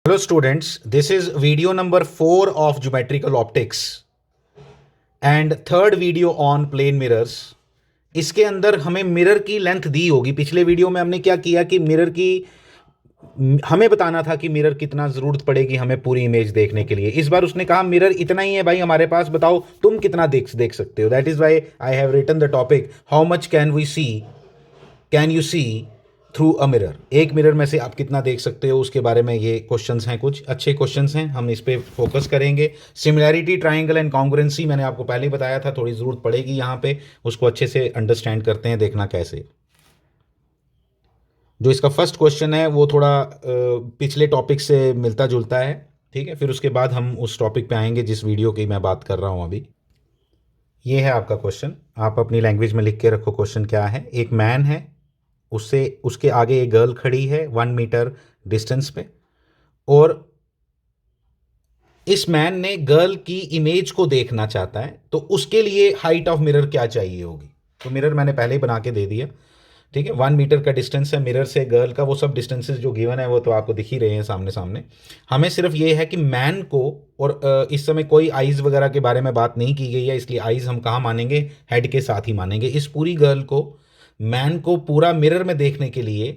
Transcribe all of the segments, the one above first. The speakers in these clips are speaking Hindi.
Hello students, this is video number 4 of geometrical optics and third video on plane mirrors. इसके अंदर हमें मिरर की लेंथ दी होगी। पिछले वीडियो में हमने क्या किया कि मिरर की हमें बताना था कि मिरर कितना जरूरत पड़ेगी हमें पूरी इमेज देखने के लिए। इस बार उसने कहा मिरर इतना ही है भाई हमारे पास, बताओ तुम कितना देख सकते हो। That is why I have written the topic how much can you see through a mirror. एक मिरर में से आप कितना देख सकते हो उसके बारे में ये क्वेश्चंस हैं, कुछ अच्छे क्वेश्चंस हैं, हम इस पे फोकस करेंगे। सिमिलैरिटी, ट्राइंगल एंड कॉन्ग्रुएंसी मैंने आपको पहले ही बताया था, थोड़ी ज़रूरत पड़ेगी यहाँ पे, उसको अच्छे से अंडरस्टैंड करते हैं, देखना कैसे। जो इसका फर्स्ट क्वेश्चन है वो थोड़ा पिछले टॉपिक से मिलता जुलता है, ठीक है। फिर उसके बाद हम उस टॉपिक पे आएंगे जिस वीडियो की मैं बात कर रहा हूँ अभी। ये है आपका क्वेश्चन, आप अपनी लैंग्वेज में लिख के रखो। क्वेश्चन क्या है? एक मैन है, उससे उसके आगे एक गर्ल खड़ी है 1 मीटर डिस्टेंस पे, और इस मैन ने गर्ल की इमेज को देखना चाहता है, तो उसके लिए हाइट ऑफ मिरर क्या चाहिए होगी? तो मिरर मैंने पहले ही बना के दे दिया, ठीक है। 1 मीटर का डिस्टेंस है मिरर से गर्ल का, वो सब डिस्टेंसेस जो गिवन है वो तो आपको दिख ही रहे हैं सामने सामने। हमें सिर्फ ये है कि मैन को, और इस समय कोई आइज़ वगैरह के बारे में बात नहीं की गई है, इसलिए आइज़ हम कहाँ मानेंगे? हेड के साथ ही मानेंगे। इस पूरी गर्ल को, मैन को पूरा मिरर में देखने के लिए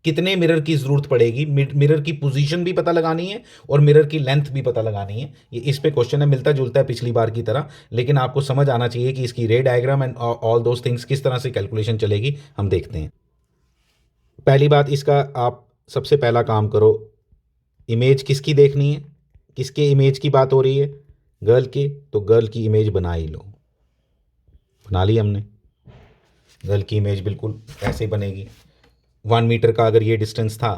कितने मिरर की जरूरत पड़ेगी? मिरर की पोजीशन भी पता लगानी है और मिरर की लेंथ भी पता लगानी है। ये इस पे क्वेश्चन है, मिलता जुलता है पिछली बार की तरह, लेकिन आपको समझ आना चाहिए कि इसकी रे diagram and all those things किस तरह से कैलकुलेशन चलेगी, हम देखते हैं। पहली बात, इसका आप सबसे पहला काम करो, इमेज किसकी देखनी है? किसके इमेज की बात हो रही है? गर्ल की। तो गर्ल की इमेज बना ही लो। बना ली हमने। गर्ल की इमेज बिल्कुल ऐसे बनेगी। 1 मीटर का अगर ये डिस्टेंस था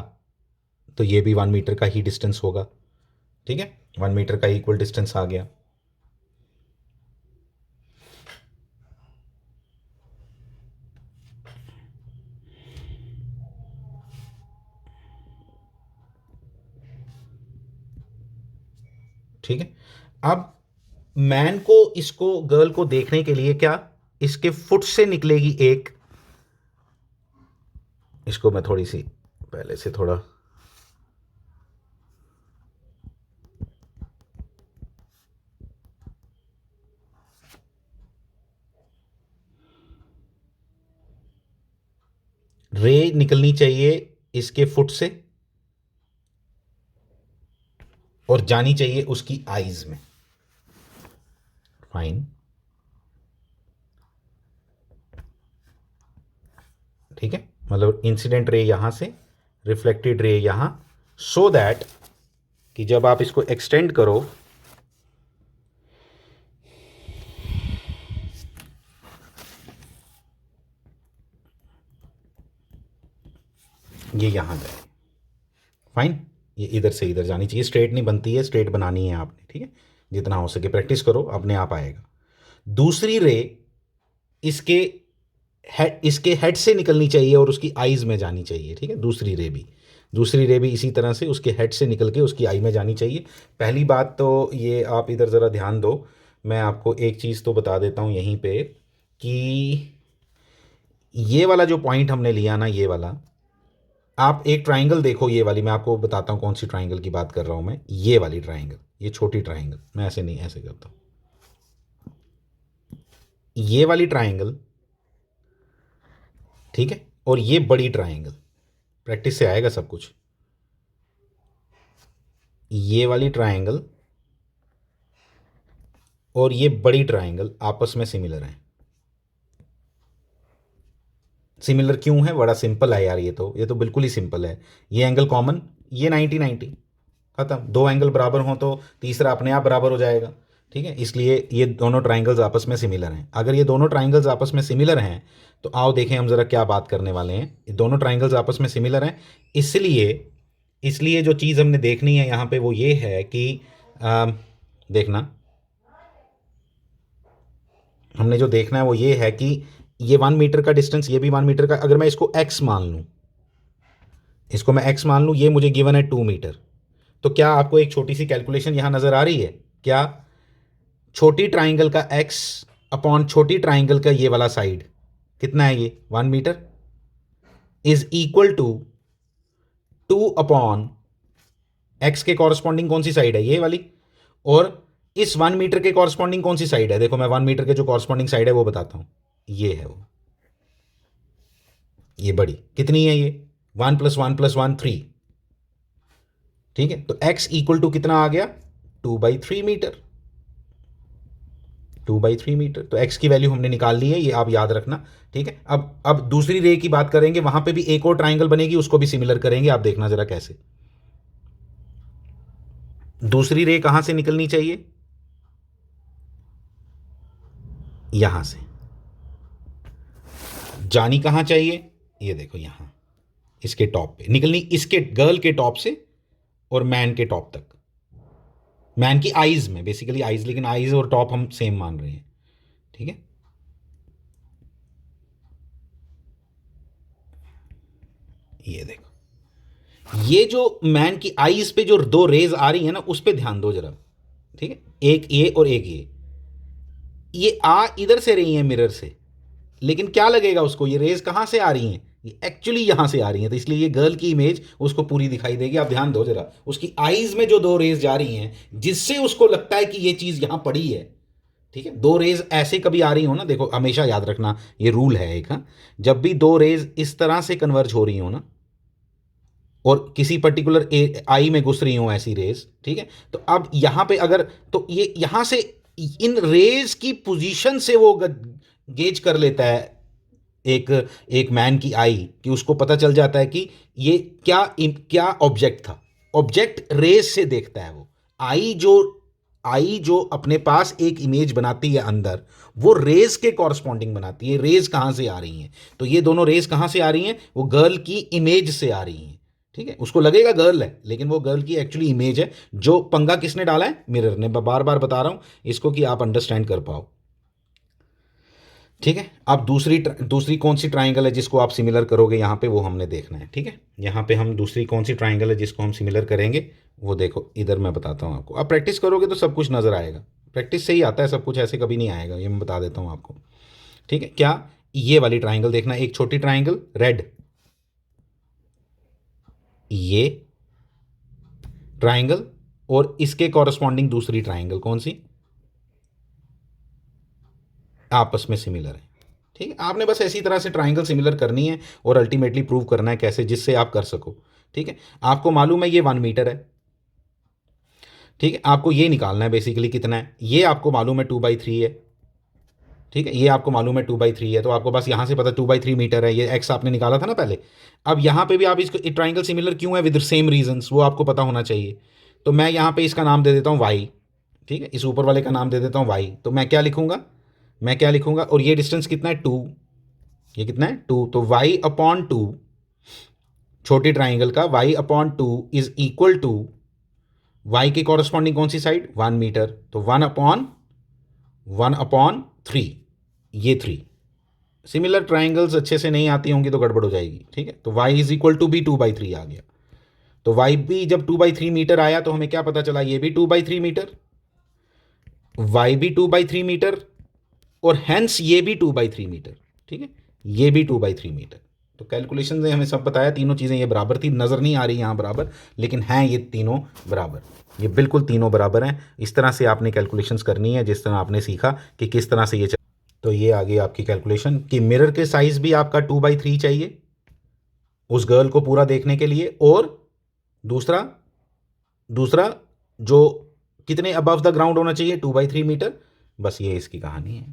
तो ये भी 1 मीटर का ही डिस्टेंस होगा, ठीक है। 1 मीटर का इक्वल डिस्टेंस आ गया। ठीक है। अब मैन को, इसको गर्ल को देखने के लिए क्या इसके फुट से निकलेगी एक, इसको मैं थोड़ी सी पहले से थोड़ा रे निकलनी चाहिए इसके फुट से और जानी चाहिए उसकी आईज में। फाइन, ठीक है। मतलब इंसिडेंट रे यहां से, रिफ्लेक्टेड रे यहां, सो दैट कि जब आप इसको एक्सटेंड करो, ये यहां जाए। फाइन, ये इधर से इधर जानी चाहिए, स्ट्रेट नहीं बनती है, स्ट्रेट बनानी है आपने, ठीक है। जितना हो सके प्रैक्टिस करो, अपने आप आएगा। दूसरी रे इसके हेड से निकलनी चाहिए और उसकी आईज में जानी चाहिए, ठीक है। दूसरी रे भी इसी तरह से उसके हेड से निकल के उसकी आई में जानी चाहिए। पहली बात तो ये, आप इधर ज़रा ध्यान दो, मैं आपको एक चीज़ तो बता देता हूँ यहीं पे कि ये वाला जो पॉइंट हमने लिया ना, ये वाला, आप एक ट्राइंगल देखो, ये वाली, मैं आपको बताता हूँ कौन सी ट्राइंगल की बात कर रहा हूँ मैं। ये वाली ट्राइंगल, ये छोटी ट्राइंगल, मैं ऐसे नहीं, ऐसे करता हूँ। ये वाली ट्राइंगल, ठीक है, और ये बड़ी ट्राइंगल, प्रैक्टिस से आएगा सब कुछ। ये वाली ट्राइंगल और ये बड़ी ट्राइंगल आपस में सिमिलर हैं। सिमिलर क्यों है? बड़ा सिंपल है यार, ये तो बिल्कुल ही सिंपल है। ये एंगल कॉमन, ये 90-90, खत्म। दो एंगल बराबर हों तो तीसरा अपने आप बराबर हो जाएगा, ठीक है। इसलिए ये दोनों ट्राइंगल्स आपस में सिमिलर हैं। अगर ये दोनों ट्राइंगल्स आपस में सिमिलर हैं तो आओ देखें हम ज़रा क्या बात करने वाले हैं। ये दोनों ट्राइंगल्स आपस में सिमिलर हैं, इसलिए इसलिए जो चीज़ हमने देखनी है यहाँ पे वो ये है कि देखना, हमने जो देखना है वो ये है कि ये 1 मीटर का डिस्टेंस, ये भी 1 मीटर का, अगर मैं इसको x मान लूँ, इसको मैं x मान लूँ, ये मुझे गिवन है 2 मीटर, तो क्या आपको एक छोटी सी कैलकुलेशन यहाँ नज़र आ रही है? क्या छोटी ट्राइंगल का x अपॉन छोटी ट्राइंगल का ये वाला साइड कितना है? ये 1 metre is equal to 2 upon X के कॉरस्पॉन्डिंग कौन सी साइड है, ये वाली, और इस 1 मीटर के कॉरस्पॉन्डिंग कौन सी साइड है, देखो मैं 1 मीटर के जो कॉरस्पॉन्डिंग साइड है वो बताता हूं, ये है वो, ये बड़ी कितनी है, ये 1 + 1 + 1 3, ठीक है। तो x इक्वल टू कितना आ गया, 2/3 मीटर, 2/3 मीटर। तो x की वैल्यू हमने निकाल ली है, ये आप याद रखना, ठीक है। अब दूसरी रे की बात करेंगे, वहां पे भी एक और ट्राइंगल बनेगी, उसको भी सिमिलर करेंगे, आप देखना जरा कैसे। दूसरी रे कहां से निकलनी चाहिए, यहां से, जानी कहां चाहिए, ये देखो यहां, इसके टॉप पे निकलनी, इसके गर्ल के टॉप से और मैन के टॉप तक, मैन की आईज में, बेसिकली आईज, लेकिन आईज और टॉप हम सेम मान रहे हैं, ठीक है। ये देखो, ये जो मैन की आईज पे जो दो रेज आ रही है ना, उस पे ध्यान दो जरा, ठीक है, एक ये और एक ये आ इधर से रही है मिरर से, लेकिन क्या लगेगा उसको, ये रेज कहां से आ रही हैं, ये एक्चुअली यहां से आ रही हैं, तो इसलिए ये गर्ल की इमेज उसको पूरी दिखाई देगी। आप ध्यान दो जरा, उसकी आईज में जो दो रेज जा रही हैं, जिससे उसको लगता है कि ये चीज यहां पड़ी है, ठीक है। दो रेज ऐसे कभी आ रही हो ना, देखो हमेशा याद रखना, ये रूल है एक, हाँ, जब भी दो रेज इस तरह से कन्वर्ज हो रही हो ना, और किसी पर्टिकुलर आई में घुस रही हो ऐसी रेज, ठीक है, तो अब यहां पे अगर, तो ये यहां से इन रेज की पोजीशन से वो गेज कर लेता है एक एक मैन की आई, कि उसको पता चल जाता है कि ये क्या क्या ऑब्जेक्ट था, ऑब्जेक्ट रेज से देखता है वो, आई जो अपने पास एक इमेज बनाती है अंदर, वो रेज के कॉरस्पॉन्डिंग बनाती है। रेज कहां से आ रही हैं, तो ये दोनों रेज कहां से आ रही हैं, वो गर्ल की इमेज से आ रही हैं, ठीक है। उसको लगेगा गर्ल है, लेकिन वो गर्ल की एक्चुअली इमेज है। जो पंगा किसने डाला है, मिरर ने, बार बार बता रहा हूं इसको कि आप अंडरस्टैंड कर पाओ, ठीक है। अब दूसरी कौन सी ट्राइंगल है जिसको आप सिमिलर करोगे यहाँ पे, वो हमने देखना है, ठीक है। यहाँ पे हम दूसरी कौन सी ट्राइंगल है जिसको हम सिमिलर करेंगे, वो देखो इधर मैं बताता हूँ आपको। अब प्रैक्टिस करोगे तो सब कुछ नज़र आएगा, प्रैक्टिस से ही आता है सब कुछ, ऐसे कभी नहीं आएगा, ये मैं बता देता हूँ आपको, ठीक है। क्या, ये वाली ट्राइंगल देखना, एक छोटी ट्राइंगल रेड, ये ट्राइंगल, और इसके कॉरस्पॉन्डिंग दूसरी ट्राइंगल कौन सी, आपस में सिमिलर है, ठीक है। आपने बस ऐसी तरह से ट्राइंगल सिमिलर करनी है और अल्टीमेटली प्रूव करना है कैसे, जिससे आप कर सको, ठीक है। आपको मालूम है ये 1 मीटर है, ठीक है, आपको ये निकालना है बेसिकली कितना है, ये आपको मालूम है 2/3 है, ठीक है, ये आपको मालूम है 2/3 है, तो आपको बस यहां से पता 2/3 मीटर है, ये एक्स आपने निकाला था ना पहले। अब यहां पे भी आप इसको, ट्राइंगल सिमिलर क्यों है, विद सेम रीजंस, वो आपको पता होना चाहिए। तो मैं यहां पे इसका नाम दे देता हूं वाई, ठीक है, इस ऊपर वाले का नाम दे देता हूं वाई। तो मैं क्या लिखूंगा, और ये डिस्टेंस कितना है 2, ये कितना है 2, तो y/2, छोटी ट्राइंगल का y/2 is equal to, y के कॉरस्पॉन्डिंग कौन सी साइड, 1 मीटर, तो 1/3, ये 3। सिमिलर ट्राइंगल्स अच्छे से नहीं आती होंगी तो गड़बड़ हो जाएगी, ठीक है। तो y इज इक्वल टू भी 2/3 आ गया, तो y भी जब 2/3 मीटर आया तो हमें क्या पता चला, ये भी 2/3 मीटर, y भी 2/3 मीटर, और हेंस ये भी 2/3 मीटर, ठीक है, ये भी 2/3 मीटर। तो कैलकुलेशन ने हमें सब बताया, तीनों चीज़ें ये बराबर थी, नज़र नहीं आ रही यहाँ बराबर, लेकिन हैं ये तीनों बराबर, ये बिल्कुल तीनों बराबर हैं। इस तरह से आपने कैलकुलेशंस करनी है जिस तरह आपने सीखा कि किस तरह से ये तो ये आ गई आपकी कैलकुलेशन कि मिरर के साइज भी आपका 2/3 चाहिए उस गर्ल को पूरा देखने के लिए, और दूसरा दूसरा जो कितने अबव द ग्राउंड होना चाहिए, 2/3 मीटर। बस ये इसकी कहानी है,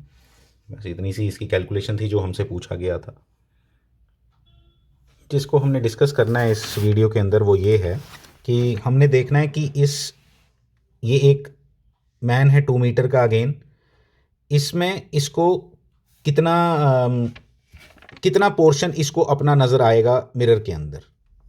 बस इतनी सी इसकी कैलकुलेशन थी जो हमसे पूछा गया था। जिसको हमने डिस्कस करना है इस वीडियो के अंदर वो ये है कि हमने देखना है कि ये एक मैन है 2 मीटर का, अगेन इसमें इसको कितना कितना पोर्शन इसको अपना नज़र आएगा मिरर के अंदर,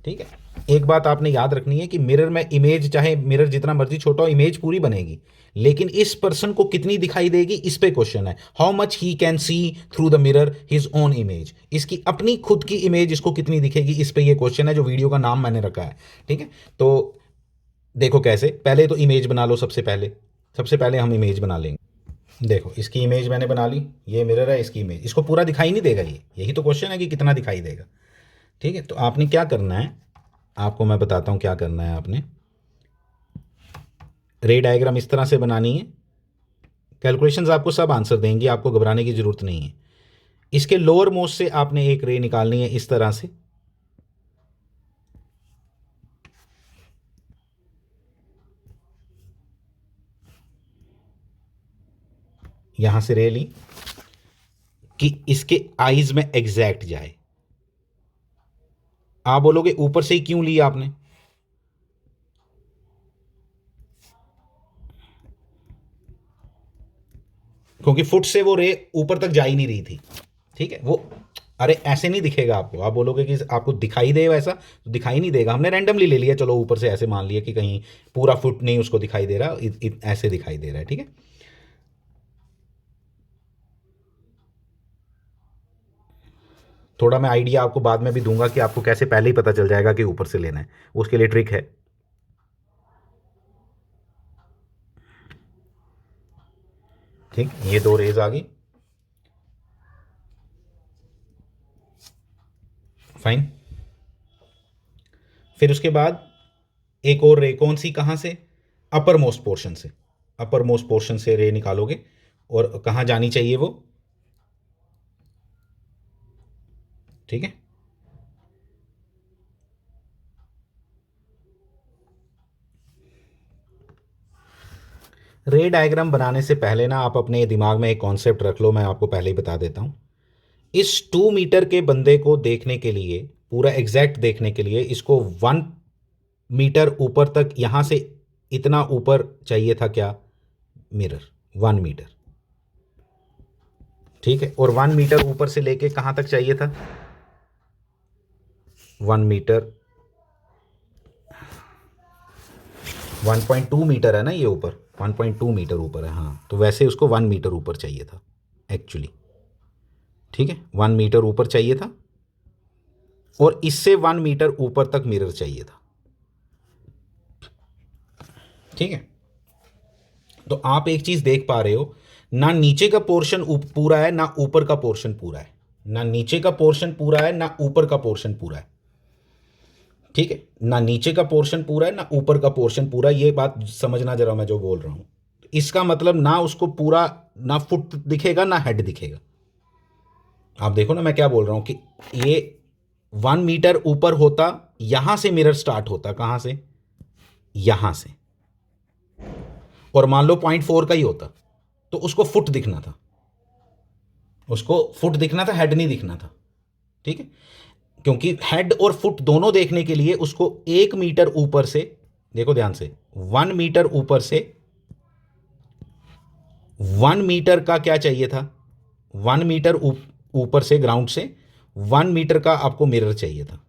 ठीक है। एक बात आपने याद रखनी है कि मिरर में इमेज, चाहे मिरर जितना मर्जी छोटा हो, इमेज पूरी बनेगी, लेकिन इस पर्सन को कितनी दिखाई देगी इस पे क्वेश्चन है। How much he can see through the mirror his own image, इसकी अपनी खुद की इमेज इसको कितनी दिखेगी, इस पे ये क्वेश्चन है, जो वीडियो का नाम मैंने रखा है, ठीक है। तो देखो कैसे, पहले तो इमेज बना लो, सबसे पहले हम इमेज बना लेंगे। देखो इसकी इमेज मैंने बना ली, ये मिरर है, इसकी इमेज, इसको पूरा दिखाई नहीं देगा, यही तो क्वेश्चन है कि कितना दिखाई देगा, ठीक है। तो आपने क्या करना है, आपको मैं बताता हूँ क्या करना है आपने। रे डायग्राम इस तरह से बनानी है। कैलकुलेशंस आपको सब आंसर देंगी, आपको घबराने की ज़रूरत नहीं है। इसके लोअर मोस्ट से आपने एक रे निकालनी है इस तरह से। यहां से रे ली कि इसके आईज में एग्जैक्ट जाए। आप बोलोगे ऊपर से ही क्यों ली आपने? क्योंकि फुट से वो रे ऊपर तक जा ही नहीं रही थी। ठीक है, वो अरे ऐसे नहीं दिखेगा आपको। आप बोलोगे कि आपको दिखाई दे वैसा, तो दिखाई नहीं देगा। हमने रैंडमली ले लिया, चलो ऊपर से ऐसे मान लिया कि कहीं पूरा फुट नहीं उसको दिखाई दे रहा, ऐसे दिखाई दे रहा है। ठीक है, थोड़ा मैं आइडिया आपको बाद में भी दूंगा कि आपको कैसे पहले ही पता चल जाएगा कि ऊपर से लेना है, उसके लिए ट्रिक है। ठीक, ये दो रेज आ गई, फाइन। फिर उसके बाद एक और रे, कौन सी, कहां से? अपर मोस्ट पोर्शन से। अपर मोस्ट पोर्शन से रे निकालोगे और कहां जानी चाहिए वो? ठीक है, रे डायग्राम बनाने से पहले ना आप अपने दिमाग में एक कॉन्सेप्ट रख लो, मैं आपको पहले ही बता देता हूं। इस 2 मीटर के बंदे को देखने के लिए, पूरा एग्जैक्ट देखने के लिए, इसको 1 मीटर ऊपर तक, यहां से इतना ऊपर चाहिए था क्या? Mirror 1 metre. ठीक है, और 1 मीटर ऊपर से लेके कहां तक चाहिए था? 1 मीटर, 1.2 मीटर है ना ये ऊपर, 1.2 मीटर ऊपर है। हाँ, तो वैसे उसको 1 मीटर ऊपर चाहिए था एक्चुअली। ठीक है, 1 मीटर ऊपर चाहिए था और इससे 1 मीटर ऊपर तक मिरर चाहिए था। ठीक है, तो आप एक चीज देख पा रहे हो, ना नीचे का पोर्शन पूरा है, ना ऊपर का पोर्शन पूरा है। ना नीचे का पोर्शन पूरा है, ना ऊपर का पोर्शन पूरा है। ठीक है, ना नीचे का पोर्शन पूरा है, ना ऊपर का पोर्शन पूरा है। ये बात समझना जरा, मैं जो बोल रहा हूं, इसका मतलब ना उसको पूरा, ना फुट दिखेगा, ना हेड दिखेगा। आप देखो ना मैं क्या बोल रहा हूं कि ये 1 मीटर ऊपर होता, यहां से मिरर स्टार्ट होता, कहां से? यहां से। और मान लो 0.4 का ही होता, तो उसको फुट दिखना था, उसको फुट दिखना था, हेड नहीं दिखना था। ठीक है, क्योंकि हेड और फुट दोनों देखने के लिए उसको 1 मीटर ऊपर से, देखो ध्यान से, 1 मीटर ऊपर से, 1 मीटर का क्या चाहिए था? 1 मीटर ऊपर से, ग्राउंड से 1 मीटर का आपको मिरर चाहिए था,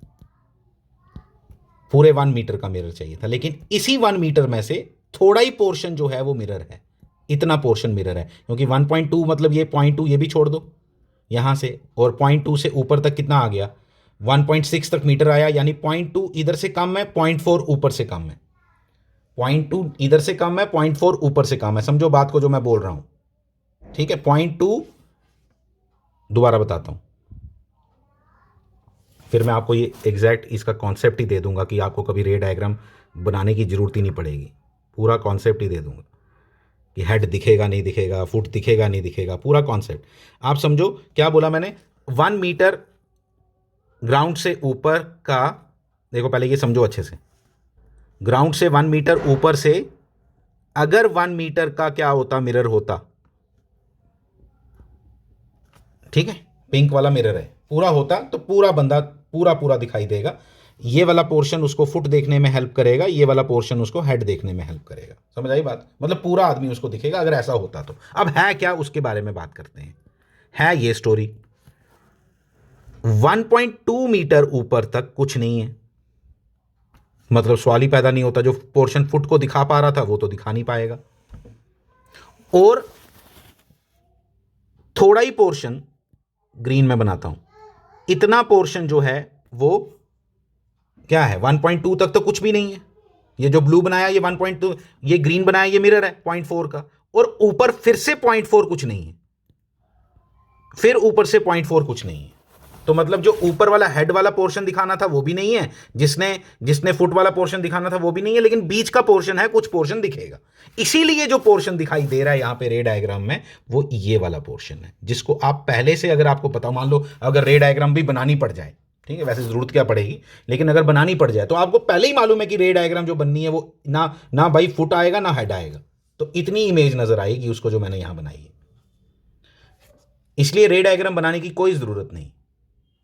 पूरे 1 मीटर का मिरर चाहिए था। लेकिन इसी 1 मीटर में से थोड़ा ही पोर्शन जो है वो मिरर है, इतना पोर्शन मिरर है। क्योंकि 1.2 मतलब ये 0.2 ये भी छोड़ दो यहां से, और 0.2 से ऊपर तक कितना आ गया? 1.6 तक मीटर आया। यानी 0.2 इधर से कम है, 0.4 ऊपर से कम है। 0.2 इधर से कम है, 0.4 ऊपर से कम है। समझो बात को जो मैं बोल रहा हूं। ठीक है, 0.2, दोबारा बताता हूं, फिर मैं आपको ये एग्जैक्ट इसका कॉन्सेप्ट ही दे दूंगा कि आपको कभी रे डायग्राम बनाने की जरूरत ही नहीं पड़ेगी। पूरा कॉन्सेप्ट ही दे दूंगा कि हेड दिखेगा नहीं दिखेगा, फुट दिखेगा नहीं दिखेगा, पूरा कॉन्सेप्ट आप समझो। क्या बोला मैंने? 1 मीटर ग्राउंड से ऊपर का, देखो पहले ये समझो अच्छे से, ग्राउंड से 1 मीटर ऊपर से अगर 1 मीटर का क्या होता? मिरर होता। ठीक है, पिंक वाला मिरर है, पूरा होता तो पूरा बंदा पूरा पूरा दिखाई देगा। ये वाला पोर्शन उसको फुट देखने में हेल्प करेगा, ये वाला पोर्शन उसको हेड देखने में हेल्प करेगा। समझ आई बात? मतलब पूरा आदमी उसको दिखेगा अगर ऐसा होता तो। अब है क्या, उसके बारे में बात करते हैं। है ये स्टोरी, 1.2 मीटर ऊपर तक कुछ नहीं है। मतलब सवाल ही पैदा नहीं होता। जो पोर्शन फुट को दिखा पा रहा था वो तो दिखा नहीं पाएगा, और थोड़ा ही पोर्शन ग्रीन में बनाता हूं, इतना पोर्शन जो है वो क्या है? 1.2 तक तो कुछ भी नहीं है। ये जो ब्लू बनाया ये 1.2, ये ग्रीन बनाया ये मिरर है 0.4 का, और ऊपर फिर से 0.4 कुछ नहीं है, फिर ऊपर से 0.4 कुछ नहीं है। तो मतलब जो ऊपर वाला हेड वाला पोर्शन दिखाना था वो भी नहीं है, जिसने जिसने फुट वाला पोर्शन दिखाना था वो भी नहीं है, लेकिन बीच का पोर्शन है, कुछ पोर्शन दिखेगा। इसीलिए जो पोर्शन दिखाई दे रहा है यहां पे रे डायग्राम में, वो ये वाला पोर्शन है, जिसको आप पहले से, अगर आपको पता, मान लो अगर रे डायग्राम भी बनानी पड़ जाए, ठीक है, वैसे जरूरत क्या पड़ेगी, लेकिन अगर बनानी पड़ जाए तो आपको पहले ही मालूम है कि रे डायग्राम जो बननी है वो ना ना भाई फुट आएगा ना हेड आएगा, तो इतनी इमेज नजर आएगी उसको जो मैंने यहां बनाई है। इसलिए रे डायग्राम बनाने की कोई जरूरत नहीं,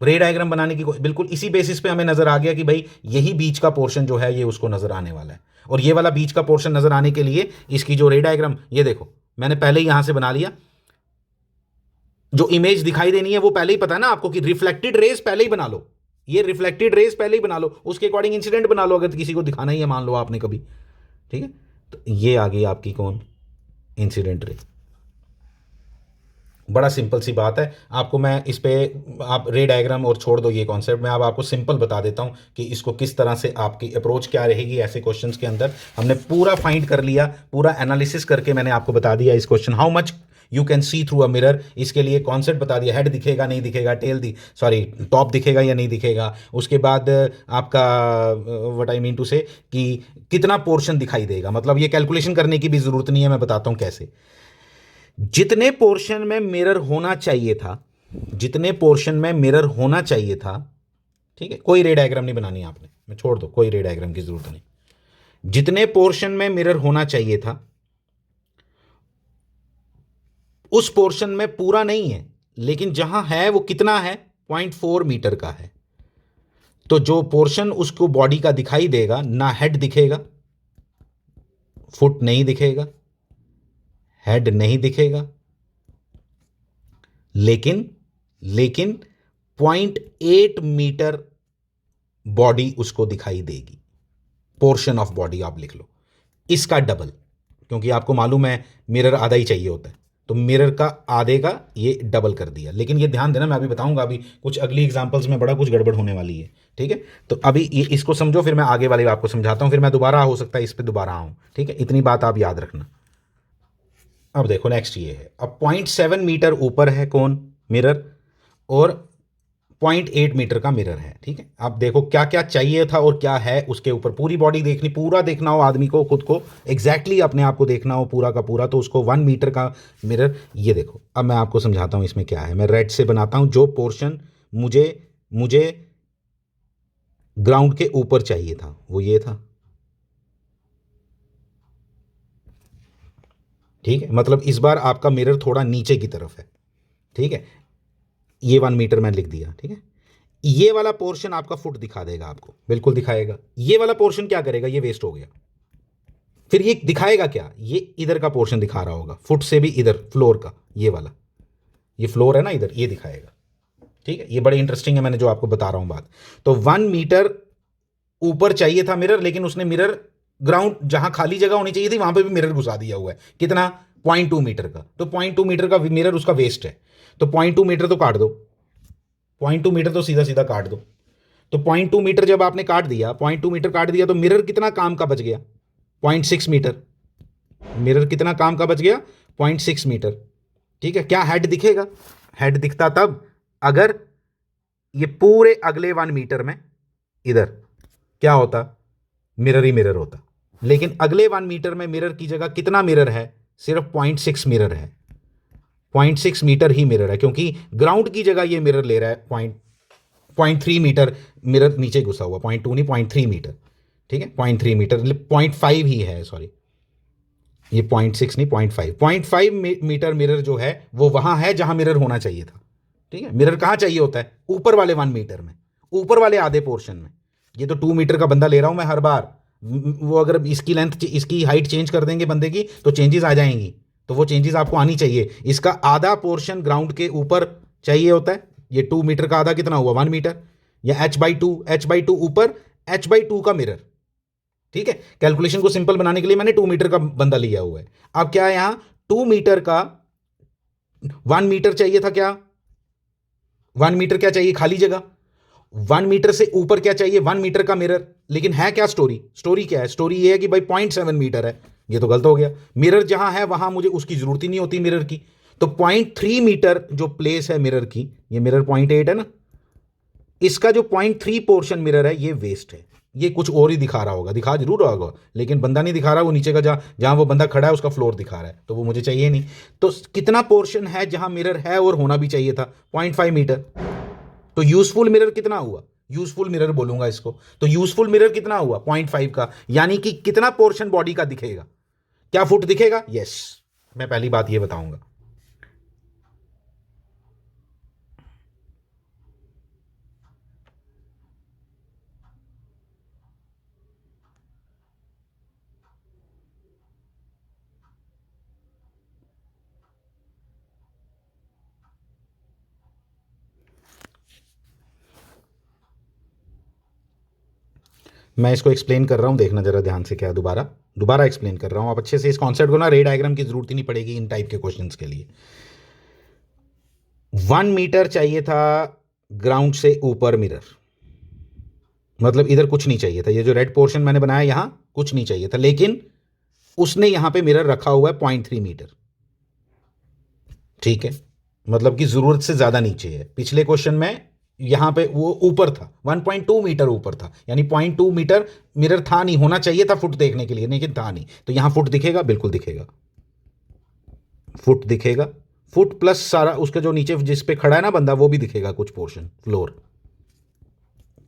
रे डायग्राम बनाने की बिल्कुल इसी बेसिस पे हमें नजर आ गया कि भाई यही बीच का पोर्शन जो है ये उसको नजर आने वाला है, और ये वाला बीच का पोर्शन नजर आने के लिए इसकी जो रे डायग्राम, ये देखो मैंने पहले ही यहां से बना लिया, जो इमेज दिखाई देनी है वो पहले ही पता है ना आपको कि रिफ्लेक्टेड रेज पहले ही बना लो, ये रिफ्लेक्टेड रेज पहले ही बना लो, उसके अकॉर्डिंग इंसिडेंट बना लो अगर किसी को दिखाना ही है, मान लो आपने कभी, ठीक है। तो ये आ गई आपकी कौन, इंसिडेंट रे। बड़ा सिंपल सी बात है, आपको मैं इस पे, आप रे डायग्राम और छोड़ दो ये कॉन्सेप्ट, मैं अब आपको सिंपल बता देता हूं कि इसको किस तरह से आपकी अप्रोच क्या रहेगी ऐसे क्वेश्चंस के अंदर। हमने पूरा फाइंड कर लिया, पूरा एनालिसिस करके मैंने आपको बता दिया इस question, how much you can see through a mirror, इसके लिए कॉन्सेप्ट बता दिया, हेड दिखेगा नहीं दिखेगा, टॉप दिखेगा या नहीं दिखेगा, उसके बाद आपका व्हाट आई मीन टू से कि कितना पोर्शन दिखाई देगा, मतलब ये कैलकुलेशन करने की भी जरूरत नहीं है, मैं बताता हूं कैसे। जितने पोर्शन में मिरर होना चाहिए था, जितने पोर्शन में मिरर होना चाहिए था, ठीक है, कोई रे डायग्राम नहीं बनानी आपने, मैं छोड़ दो, कोई रे डायग्राम की जरूरत नहीं, जितने पोर्शन में मिरर होना चाहिए था उस पोर्शन में पूरा नहीं है, लेकिन जहां है वो कितना है, 0.4 मीटर का है। तो जो पोर्शन उसको बॉडी का दिखाई देगा, ना हेड दिखेगा, फुट नहीं दिखेगा, हेड नहीं दिखेगा, लेकिन लेकिन 0.8 मीटर बॉडी उसको दिखाई देगी, पोर्शन ऑफ बॉडी आप लिख लो, इसका डबल, क्योंकि आपको मालूम है मिरर आधा ही चाहिए होता है, तो मिरर का आधे का ये डबल कर दिया। लेकिन ये ध्यान देना, मैं अभी बताऊंगा, अभी कुछ अगली एग्जांपल्स में बड़ा कुछ गड़बड़ होने वाली है, ठीक है। तो अभी ये इसको समझो, फिर मैं आगे वाले आपको समझाता हूं, फिर मैं दोबारा हो सकता है इस पर दोबारा आऊं, ठीक है, इतनी बात आप याद रखना। अब देखो नेक्स्ट ये है, अब 0.7 मीटर ऊपर है कौन, मिरर, और 0.8 मीटर का मिरर है, ठीक है। अब देखो क्या क्या चाहिए था और क्या है उसके ऊपर, पूरी बॉडी देखनी, पूरा देखना हो आदमी को, खुद को एग्जैक्टली अपने आप को देखना हो पूरा का पूरा, तो उसको 1 मीटर का मिरर, ये देखो अब मैं आपको समझाता हूं इसमें क्या है, मैं रेड से बनाता हूं, जो पोर्शन मुझे मुझे ग्राउंड के ऊपर चाहिए था वो ये था, ठीक है, मतलब इस बार आपका मिरर थोड़ा नीचे की तरफ है, ठीक है, ये 1 मीटर मैंने लिख दिया, ठीक है। ये वाला पोर्शन आपका फुट दिखा देगा आपको, बिल्कुल दिखाएगा, ये वाला पोर्शन क्या करेगा, ये वेस्ट हो गया, फिर ये दिखाएगा क्या, ये इधर का पोर्शन दिखा रहा होगा, फुट से भी इधर फ्लोर का, ये वाला, ये फ्लोर है ना इधर, ये दिखाएगा, ठीक है। ये बड़े इंटरेस्टिंग है, मैंने जो आपको बता रहा हूं बात। तो 1 मीटर ऊपर चाहिए था मिरर, लेकिन उसने मिरर ग्राउंड जहां खाली जगह होनी चाहिए थी वहां पे भी मिरर घुसा दिया हुआ है, कितना, 0.2 मीटर का, तो 0.2 मीटर का मिरर उसका वेस्ट है, तो 0.2 मीटर तो काट दो, 0.2 मीटर तो सीधा सीधा काट दो। तो 0.2 मीटर जब आपने काट दिया, 0.2 मीटर काट दिया, तो मिरर कितना काम का बच गया, 0.6 मीटर, मिरर कितना काम का बच गया, 0.6 मीटर, ठीक है। क्या हेड दिखेगा, हेड दिखता तब अगर ये पूरे अगले 1 मीटर में इधर क्या होता, मिरर ही मिरर होता, लेकिन अगले 1 मीटर में मिरर की जगह कितना मिरर है, सिर्फ 0.6 मिरर है, 0.6 मीटर ही मिरर है, क्योंकि ग्राउंड की जगह ये मिरर ले रहा है 0.3 मीटर, मिरर नीचे घुसा हुआ, 0.2 नहीं 0.3 मीटर, ठीक है, 0.3 मीटर, 0.5 ही है, सॉरी ये 0.6 नहीं 0.5, 0.5 मीटर मिरर जो है वो वहां है जहां मिरर होना चाहिए था, ठीक है। मिरर कहां चाहिए होता है, ऊपर वाले 1 मीटर में, ऊपर वाले आधे पोर्शन में। ये तो 2 मीटर का बंदा ले रहा हूं मैं हर बार, वो अगर इसकी लेंथ, इसकी हाइट चेंज कर देंगे बंदे की तो चेंजेस आ जाएंगी, तो वो चेंजेस आपको आनी चाहिए। इसका आधा पोर्शन ग्राउंड के ऊपर चाहिए होता है, ये 2 मीटर का आधा कितना हुआ, 1 मीटर, या h/2 ऊपर, h/2 का मिरर, ठीक है। कैलकुलेशन को सिंपल बनाने के लिए मैंने 2 मीटर का बंदा लिया हुआ है। अब क्या है यहां, 2 मीटर का 1 मीटर चाहिए था, क्या 1 मीटर क्या चाहिए, खाली जगह, 1 मीटर से ऊपर क्या चाहिए, 1 मीटर का मिरर, लेकिन है क्या स्टोरी, स्टोरी क्या है, स्टोरी ये है कि भाई 0.7 मीटर है, ये तो गलत हो गया, मिरर जहां है वहां मुझे उसकी जरूरत ही नहीं होती मिरर की, तो 0.3 मीटर जो प्लेस है मिरर की, ये मिरर 0.8 है ना, इसका जो 0.3 पोर्शन मिरर है ये वेस्ट है, ये कुछ और ही दिखा रहा होगा, दिखा जरूर रहा होगा लेकिन बंदा नहीं दिखा रहा, वो नीचे का जहां वो बंदा खड़ा है उसका फ्लोर दिखा रहा है, तो वो मुझे चाहिए नहीं। तो कितना पोर्शन है जहां मिरर है और होना भी चाहिए था? 0.5 मीटर। तो यूजफुल मिरर कितना हुआ? यूजफुल मिरर बोलूंगा इसको, तो यूजफुल मिरर कितना हुआ? 0.5 का, यानी कि कितना पोर्शन बॉडी का दिखेगा? क्या फुट दिखेगा? यस, मैं पहली बात ये बताऊंगा। मैं इसको एक्सप्लेन कर रहा हूं, देखना जरा ध्यान से, क्या दोबारा दोबारा एक्सप्लेन कर रहा हूं, आप अच्छे से इस कॉन्सेप्ट को ना, रे डायग्राम की जरूरत ही नहीं पड़ेगी इन टाइप के क्वेश्चंस के लिए। 1 मीटर चाहिए था ग्राउंड से ऊपर मिरर, मतलब इधर कुछ नहीं चाहिए था, ये जो रेड पोर्शन मैंने बनाया यहां कुछ नहीं चाहिए था, लेकिन उसने यहां पे मिरर रखा हुआ है 0.3 मीटर। ठीक है, मतलब कि जरूरत से ज्यादा नीचे है। पिछले क्वेश्चन में यहां पे वो ऊपर था, 1.2 मीटर ऊपर था, यानी 0.2 मीटर मिरर था नहीं, होना चाहिए था फुट देखने के लिए, लेकिन था नहीं, तो यहां फुट दिखेगा, बिल्कुल दिखेगा, फुट दिखेगा। फुट प्लस सारा उसका जो नीचे जिस पे खड़ा है ना बंदा, वो भी दिखेगा कुछ पोर्शन, फ्लोर।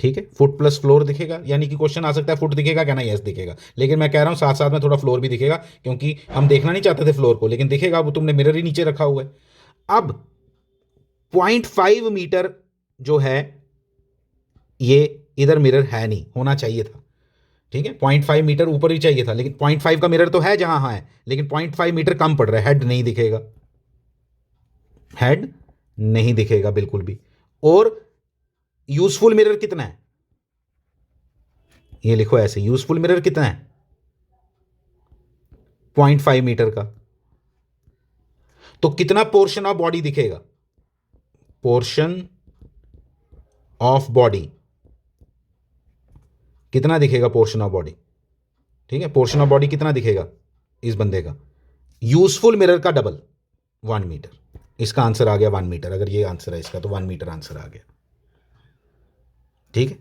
ठीक है, फुट प्लस फ्लोर दिखेगा, यानी कि क्वेश्चन आ सकता है फुट दिखेगा क्या ना? यस दिखेगा, लेकिन मैं कह रहा हूं साथ साथ में थोड़ा फ्लोर भी दिखेगा, क्योंकि हम देखना नहीं चाहते थे फ्लोर को, लेकिन दिखेगा, वो तुमने मिरर ही नीचे रखा हुआ है। अब 0.5 मीटर जो है, ये इधर मिरर है नहीं, होना चाहिए था। ठीक है, 0.5 मीटर ऊपर ही चाहिए था, लेकिन 0.5 का मिरर तो है जहां है, लेकिन 0.5 मीटर कम पड़ रहा है, हेड नहीं दिखेगा, हेड नहीं दिखेगा बिल्कुल भी। और यूजफुल मिरर कितना है? ये लिखो ऐसे, यूजफुल मिरर कितना है? 0.5 मीटर का। तो कितना पोर्शन ऑफ बॉडी दिखेगा? पोर्शन ऑफ बॉडी कितना दिखेगा? पोर्शन ऑफ बॉडी, ठीक है, पोर्शन ऑफ बॉडी कितना दिखेगा इस बंदे का? यूजफुल मिरर का डबल, 1 मीटर। इसका आंसर आ गया 1 मीटर, अगर ये आंसर है इसका तो 1 मीटर आंसर आ गया। ठीक है,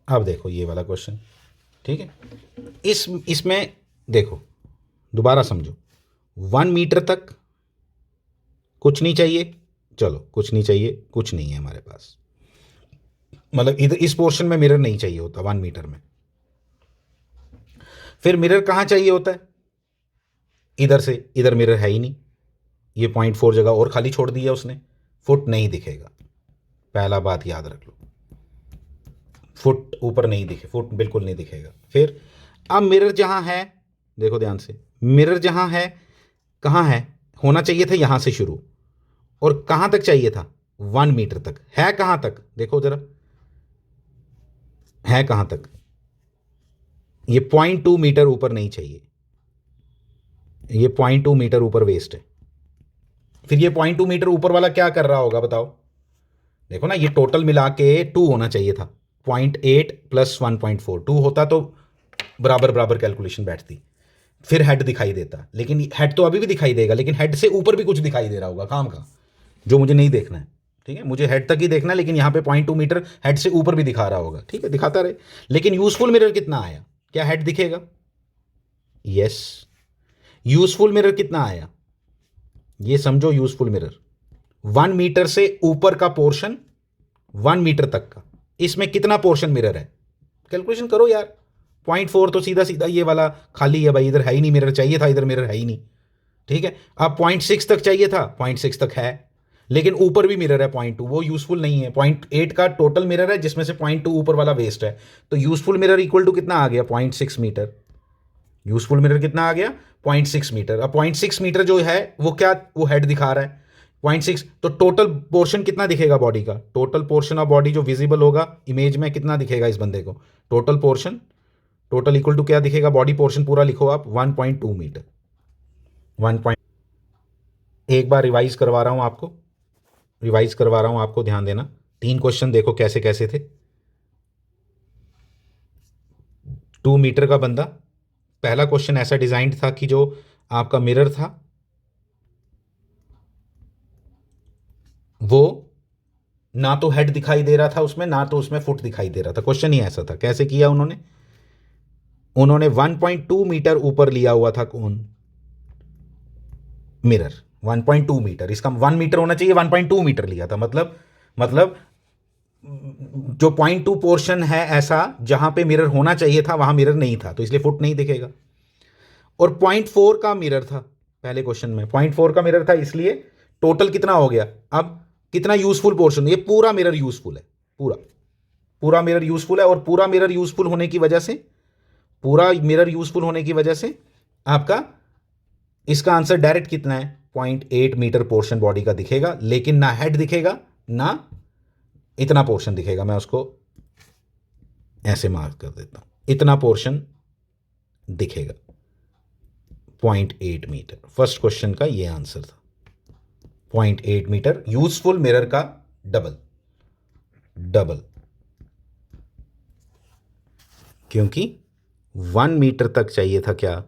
अब देखो ये वाला क्वेश्चन। ठीक है, इसमें देखो, दोबारा समझो, 1 मीटर तक कुछ नहीं चाहिए, चलो कुछ नहीं चाहिए, कुछ नहीं है हमारे पास, मतलब इधर इस पोर्शन में मिरर नहीं चाहिए होता 1 मीटर में। फिर मिरर कहां चाहिए होता है? इधर से, इधर मिरर है ही नहीं, ये 0.4 जगह और खाली छोड़ दी है उसने, फुट नहीं दिखेगा, पहला बात याद रख लो, फुट ऊपर नहीं दिखे, फुट बिल्कुल नहीं दिखेगा। फिर अब मिरर जहां है, देखो ध्यान से, मिरर जहां है, कहां है? होना चाहिए था यहां से शुरू, और कहां तक चाहिए था? 1 मीटर तक। है कहां तक देखो जरा, है कहां तक? ये 0.2 मीटर ऊपर नहीं चाहिए, ये 0.2 मीटर ऊपर वेस्ट है। फिर ये 0.2 मीटर ऊपर वाला क्या कर रहा होगा बताओ? देखो ना, ये टोटल मिला के 2 होना चाहिए था, 0.8 प्लस 1.4, 2 होता तो बराबर बराबर कैलकुलेशन बैठती, फिर हेड दिखाई देता, लेकिन हेड तो अभी भी दिखाई देगा, लेकिन हेड से ऊपर भी कुछ दिखाई दे रहा होगा काम का, जो मुझे नहीं देखना है। ठीक है, मुझे हेड तक ही देखना है, लेकिन यहां पे 0.2 मीटर हेड से ऊपर भी दिखा रहा होगा, ठीक है, दिखाता रहे। लेकिन यूजफुल मिरर कितना आया? क्या हेड दिखेगा? यस। यूजफुल मिरर कितना आया? ये समझो, यूजफुल मिरर 1 मीटर से ऊपर का पोर्शन, 1 मीटर तक का, इसमें कितना पोर्शन मिरर है? कैलकुलेशन करो यार। 0.4 तो सीधा सीधा ये वाला खाली है भाई, इधर है ही नहीं मिरर, चाहिए था इधर मिरर है ही नहीं। ठीक है, अब 0.6 तक चाहिए था, 0.6 तक है, लेकिन ऊपर भी मिरर है 0.2, वो यूजफुल नहीं है। 0.8 का टोटल मिरर है, जिसमें से 0.2 ऊपर वाला वेस्ट है, तो यूजफुल मिरर इक्वल टू कितना आ गया? 0.6 मीटर। यूजफुल मिरर कितना आ गया? 0.6 मीटर। अब 0.6 मीटर जो है वो क्या, वो हेड दिखा रहा है 0.6, तो टोटल पोर्शन कितना दिखेगा बॉडी का? टोटल पोर्शन ऑफ बॉडी जो विजिबल होगा इमेज में कितना दिखेगा इस बंदे को? Total portion, total equal to क्या दिखेगा? बॉडी पोर्शन पूरा लिखो आप, 1.2 मीटर। 1 एक बार रिवाइज करवा रहा हूं आपको, रिवाइज करवा रहा हूं आपको, ध्यान देना। 3 क्वेश्चन देखो कैसे कैसे थे। 2 मीटर का बंदा, पहला क्वेश्चन ऐसा डिजाइंड था कि जो आपका मिरर था वो ना तो हेड दिखाई दे रहा था उसमें, ना तो उसमें फुट दिखाई दे रहा था। क्वेश्चन ही ऐसा था। कैसे किया उन्होंने? उन्होंने 1.2 मीटर ऊपर लिया हुआ था कौन? मिरर। 1.2 मीटर, इसका 1 मीटर होना चाहिए, 1.2 मीटर लिया था। मतलब जो 0.2 पोर्शन है ऐसा जहां पे मिरर होना चाहिए था वहां मिरर नहीं था, तो इसलिए फुट नहीं दिखेगा। और 0.4 का मिरर था पहले क्वेश्चन में, 0.4 का मिरर था, इसलिए टोटल कितना हो गया? अब कितना यूजफुल पोर्शन? ये पूरा मिरर यूजफुल है, पूरा पूरा मिरर यूजफुल है। और पूरा मिरर यूजफुल होने की वजह से, पूरा मिरर यूजफुल होने की वजह से आपका इसका आंसर डायरेक्ट कितना है? 0.8 मीटर पोर्शन बॉडी का दिखेगा, लेकिन ना हेड दिखेगा ना इतना पोर्शन दिखेगा। मैं उसको ऐसे मार्क कर देता हूं, इतना पोर्शन दिखेगा 0.8 मीटर। फर्स्ट क्वेश्चन का ये आंसर था, 0.8 मीटर यूजफुल मिरर का डबल, डबल, क्योंकि 1 मीटर तक चाहिए था क्या?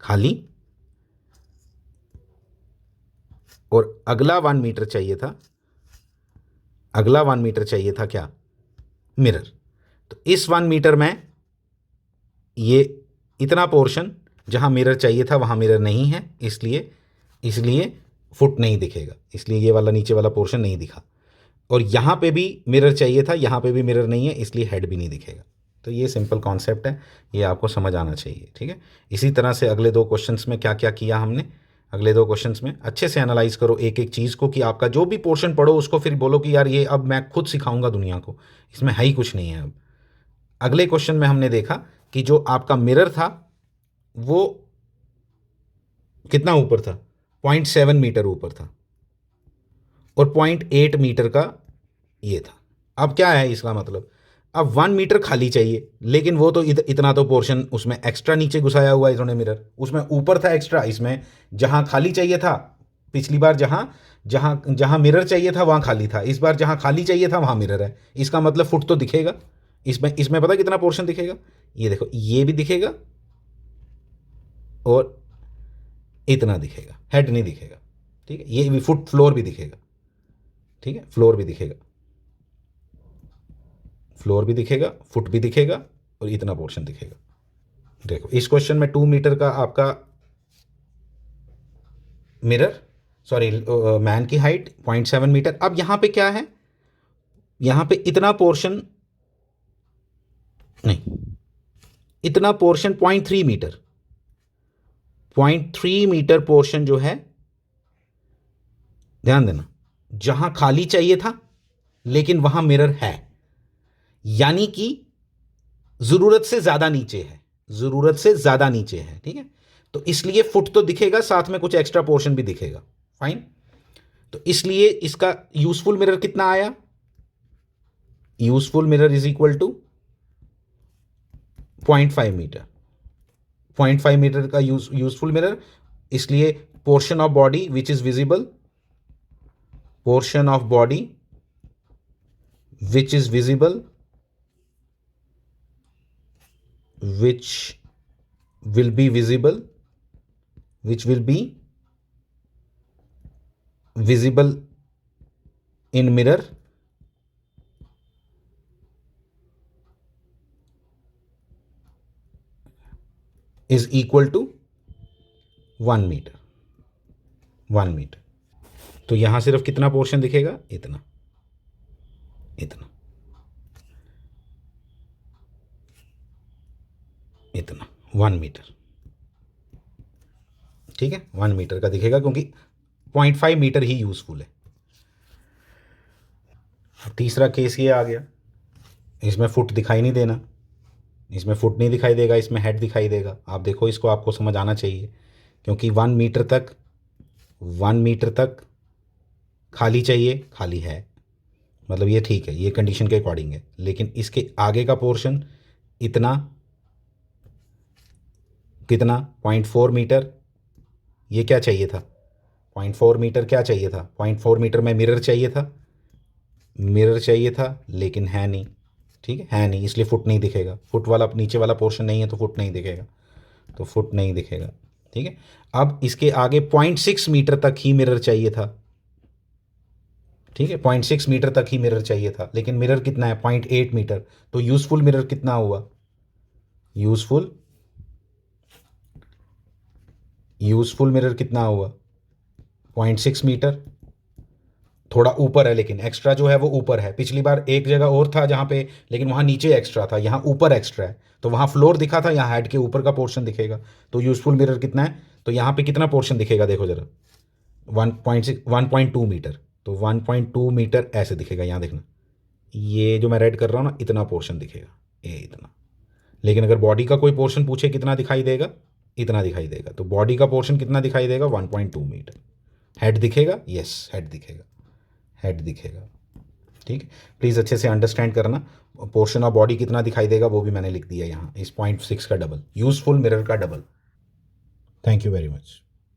खाली, और अगला 1 मीटर चाहिए था, अगला 1 मीटर चाहिए था क्या? मिरर। तो इस 1 मीटर में ये इतना पोर्शन जहां मिरर चाहिए था वहां मिरर नहीं है, इसलिए फुट नहीं दिखेगा, इसलिए ये वाला नीचे वाला पोर्शन नहीं दिखा। और यहां पे भी मिरर चाहिए था, यहां पे भी मिरर नहीं है, इसलिए हेड भी नहीं दिखेगा। तो ये सिंपल कॉन्सेप्ट है, ये आपको समझ आना चाहिए, ठीक है। इसी तरह से अगले दो क्वेश्चंस में क्या क्या किया हमने, अगले दो क्वेश्चंस में अच्छे से एनालाइज करो एक एक चीज़ को, कि आपका जो भी पोर्शन पढ़ो उसको फिर बोलो कि यार ये अब मैं खुद सिखाऊंगा दुनिया को, इसमें है ही कुछ नहीं है। अब अगले क्वेश्चन में हमने देखा कि जो आपका मिरर था वो कितना ऊपर था? 0.7 मीटर ऊपर था, और 0.8 मीटर का ये था। अब क्या है इसका मतलब? अब 1 मीटर खाली चाहिए, लेकिन वो तो इतना तो पोर्शन उसमें एक्स्ट्रा नीचे घुसाया हुआ है इन्होंने मिरर, उसमें ऊपर था एक्स्ट्रा, इसमें जहां खाली चाहिए था, पिछली बार जहां जहां जहां मिरर चाहिए था वहां खाली था, इस बार जहां खाली चाहिए था वहां मिरर है। इसका मतलब फुट तो दिखेगा इसमें। इसमें पता कितना पोर्शन दिखेगा? ये देखो, ये भी दिखेगा और इतना दिखेगा, हेड नहीं दिखेगा, ठीक है। ये भी फुट, फ्लोर भी दिखेगा, ठीक है, फ्लोर भी दिखेगा, फ्लोर भी दिखेगा, फुट भी दिखेगा, और इतना पोर्शन दिखेगा। देखो इस क्वेश्चन में 2 मीटर का आपका मिरर, सॉरी मैन की हाइट 0.7 मीटर। अब यहां पे क्या है? यहां पे इतना पोर्शन नहीं, इतना पोर्शन 0.3 मीटर, 0.3 मीटर पोर्शन जो है, ध्यान देना, जहां खाली चाहिए था लेकिन वहां मिरर है, यानी कि जरूरत से ज्यादा नीचे है, जरूरत से ज्यादा नीचे है, ठीक है। तो इसलिए फुट तो दिखेगा, साथ में कुछ एक्स्ट्रा पोर्शन भी दिखेगा, फाइन। तो इसलिए इसका यूजफुल मिरर कितना आया? Useful mirror is equal to 0.5 metre, 0.5 metre का यूजफुल मिरर, इसलिए portion of body which is visible, portion of body which is visible, which will be visible, which will be visible in mirror is equal to 1 metre, 1 metre. तो यहां सिर्फ कितना पोर्शन दिखेगा? इतना, इतना, इतना, 1 मीटर, ठीक है, 1 मीटर का दिखेगा, क्योंकि 0.5 मीटर ही यूजफुल है। तीसरा केस ये आ गया, इसमें फुट दिखाई नहीं देना, इसमें फुट नहीं दिखाई देगा, इसमें हेड दिखाई देगा। आप देखो इसको, आपको समझ आना चाहिए, क्योंकि 1 मीटर तक, 1 मीटर तक खाली चाहिए, खाली है, मतलब ये ठीक है, ये कंडीशन के अकॉर्डिंग है। लेकिन इसके आगे का पोर्शन इतना, कितना? 0.4 मीटर, ये क्या चाहिए था? 0.4 मीटर क्या चाहिए था? 0.4 मीटर में मिरर चाहिए था, मिरर चाहिए था, लेकिन है नहीं, ठीक है नहीं, इसलिए फुट नहीं दिखेगा। फुट वाला नीचे वाला पोर्शन नहीं है तो फुट नहीं दिखेगा, तो फुट नहीं दिखेगा, ठीक है। अब इसके आगे 0.6 मीटर तक ही मिरर चाहिए था, ठीक है, 0.6 मीटर तक ही मिरर चाहिए था, लेकिन मिरर कितना है 0.8 मीटर। तो यूजफुल मिरर कितना हुआ, यूजफुल मिरर कितना हुआ 0.6 मीटर। थोड़ा ऊपर है, लेकिन एक्स्ट्रा जो है वो ऊपर है। पिछली बार एक जगह और था जहाँ पे, लेकिन वहाँ नीचे एक्स्ट्रा था, यहाँ ऊपर एक्स्ट्रा है। तो वहाँ फ्लोर दिखा था, यहाँ हेड के ऊपर का पोर्शन दिखेगा। तो यूजफुल मिरर कितना है, तो यहाँ पे कितना पोर्शन दिखेगा देखो जरा, 1.6 1.2 मीटर। तो 1.2 मीटर ऐसे दिखेगा, यहाँ देखना, ये जो मैं रेड कर रहा हूँ ना, इतना पोर्शन दिखेगा, ये इतना। लेकिन अगर बॉडी का कोई पोर्शन पूछे कितना दिखाई देगा, इतना दिखाई देगा। तो बॉडी का पोर्शन कितना दिखाई देगा 1.2 मीटर। हेड दिखेगा, यस हेड दिखेगा, हेड दिखेगा। ठीक है, प्लीज़ अच्छे से अंडरस्टैंड करना। पोर्शन ऑफ बॉडी कितना दिखाई देगा वो भी मैंने लिख दिया यहाँ, इस 0.6 का डबल, यूजफुल मिरर का double. Thank you very much.